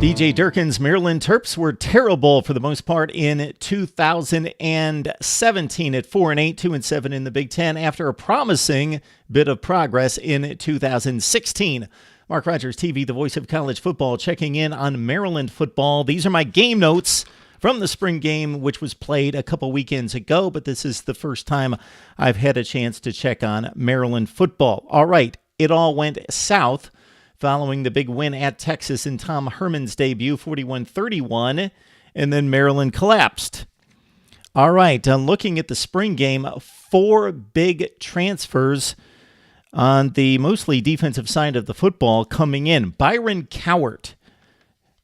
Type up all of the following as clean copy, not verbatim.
DJ Durkin's Maryland Terps were terrible for the most part in 2017 at 4-8, 2-7 in the Big Ten after a promising bit of progress in 2016. Mark Rogers TV, the voice of college football, checking in on Maryland football. These are my game notes from the spring game, which was played a couple weekends ago, but this is the first time I've had a chance to check on Maryland football. All right, it all went south following the big win at Texas in Tom Herman's debut, 41-31, and then Maryland collapsed. All right, looking at the spring game, 4 big transfers on the mostly defensive side of the football coming in. Byron Cowart,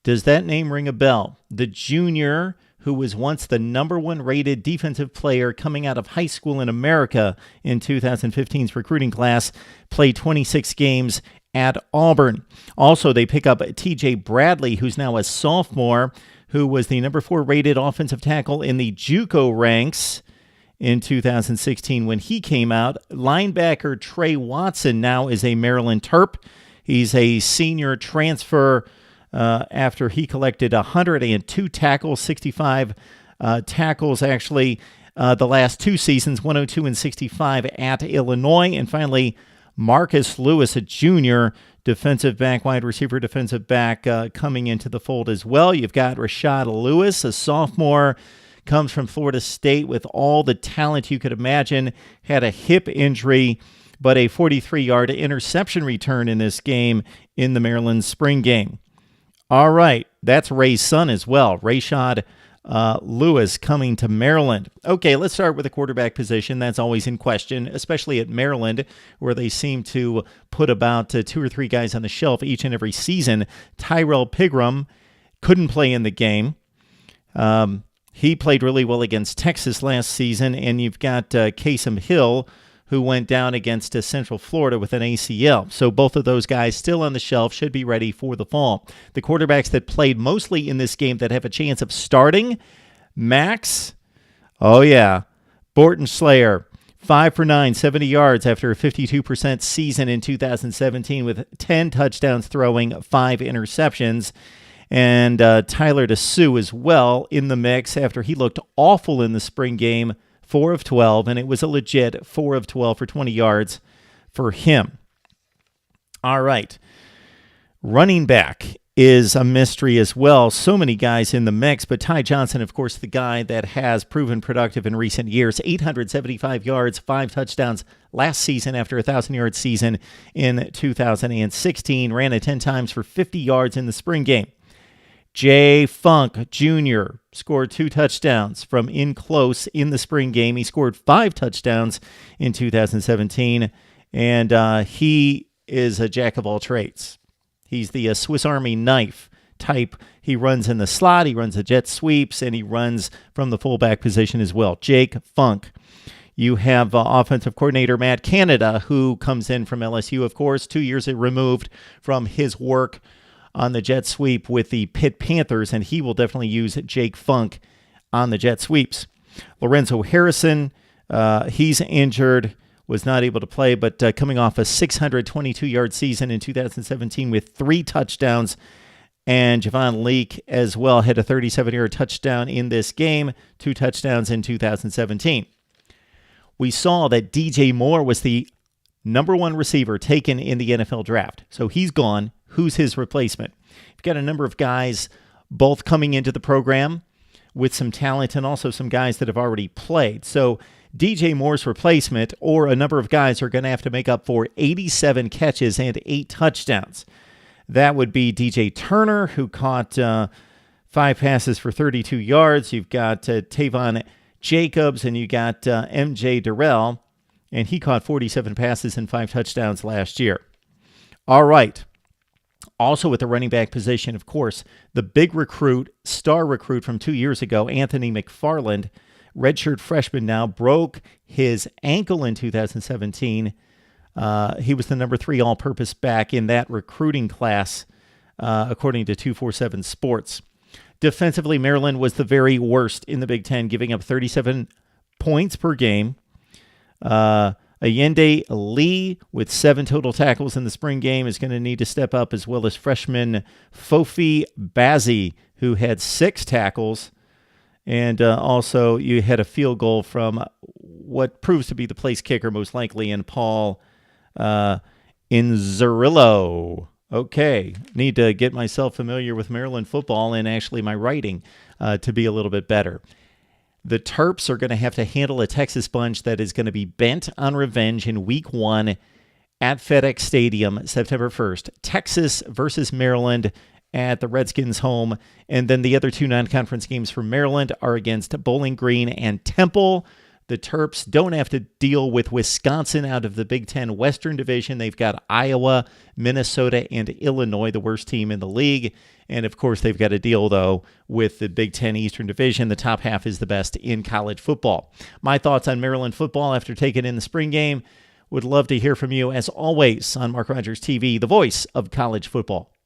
does that name ring a bell? The junior who was once the number 1 rated defensive player coming out of high school in America in 2015's recruiting class, played 26 games at Auburn. Also, they pick up T.J. Bradley, who's now a sophomore, who was the number 4 rated offensive tackle in the JUCO ranks in 2016 when he came out. Linebacker Trey Watson now is a Maryland Terp. He's a senior transfer after he collected 102 tackles, 65 tackles actually the last 2 seasons, 102 and 65 at Illinois. And finally, Marcus Lewis, a junior defensive back, wide receiver defensive back, coming into the fold as well. You've got Rashad Lewis, a sophomore, comes from Florida State with all the talent you could imagine, had a hip injury, but a 43-yard interception return in this game in the Maryland spring game. All right, that's Ray's son as well, Rashad Lewis coming to Maryland. Okay, let's start with the quarterback position. That's always in question, especially at Maryland, where they seem to put about 2 or 3 guys on the shelf each and every season. Tyrell Pigram couldn't play in the game. He played really well against Texas last season, and you've got Kasem Hill, who went down against Central Florida with an ACL. So both of those guys still on the shelf, should be ready for the fall. The quarterbacks that played mostly in this game that have a chance of starting, Max, Borton Slayer, 5 for 9, 70 yards after a 52% season in 2017 with 10 touchdowns throwing, 5 interceptions. And Tyler DeSue as well in the mix after he looked awful in the spring game, 4 of 12, and it was a legit 4 of 12 for 20 yards for him. All right. Running back is a mystery as well. So many guys in the mix, but Ty Johnson, of course, the guy that has proven productive in recent years. 875 yards, 5 touchdowns last season after a 1,000-yard season in 2016. Ran it 10 times for 50 yards in the spring game. Jay Funk Jr. scored 2 touchdowns from in close in the spring game. He scored 5 touchdowns in 2017, and he is a jack of all trades. He's the Swiss Army knife type. He runs in the slot, he runs the jet sweeps, and he runs from the fullback position as well. Jake Funk. You have offensive coordinator Matt Canada, who comes in from LSU, of course, 2 years removed from his work on the jet sweep with the Pitt Panthers, and he will definitely use Jake Funk on the jet sweeps. Lorenzo Harrison, he's injured, was not able to play, but coming off a 622-yard season in 2017 with 3 touchdowns. And Javon Leake as well had a 37-yard touchdown in this game, 2 touchdowns in 2017. We saw that DJ Moore was the number 1 receiver taken in the NFL draft. So he's gone. Who's his replacement? You've got a number of guys both coming into the program with some talent and also some guys that have already played. So DJ Moore's replacement or a number of guys are going to have to make up for 87 catches and 8 touchdowns. That would be DJ Turner, who caught 5 passes for 32 yards. You've got Tavon Jacobs, and you got MJ Durrell, and he caught 47 passes and 5 touchdowns last year. All right. Also at the running back position, of course, the big recruit, star recruit from 2 years ago, Anthony McFarland, redshirt freshman now, broke his ankle in 2017. He was the number 3 all-purpose back in that recruiting class, according to 247 Sports. Defensively, Maryland was the very worst in the Big Ten, giving up 37 points per game. Allende Lee, with 7 total tackles in the spring game, is going to need to step up, as well as freshman Fofi Bazzi, who had 6 tackles. And also, you had a field goal from what proves to be the place kicker, most likely, in Paul Inzerillo. Okay, need to get myself familiar with Maryland football and actually my writing to be a little bit better. The Terps are going to have to handle a Texas bunch that is going to be bent on revenge in Week 1 at FedEx Stadium, September 1st. Texas versus Maryland at the Redskins' home. And then the other 2 non-conference games for Maryland are against Bowling Green and Temple. The Terps don't have to deal with Wisconsin out of the Big Ten Western Division. They've got Iowa, Minnesota, and Illinois, the worst team in the league. And, of course, they've got to deal, though, with the Big Ten Eastern Division. The top half is the best in college football. My thoughts on Maryland football after taking in the spring game. Would love to hear from you, as always, on Mark Rogers TV, the voice of college football.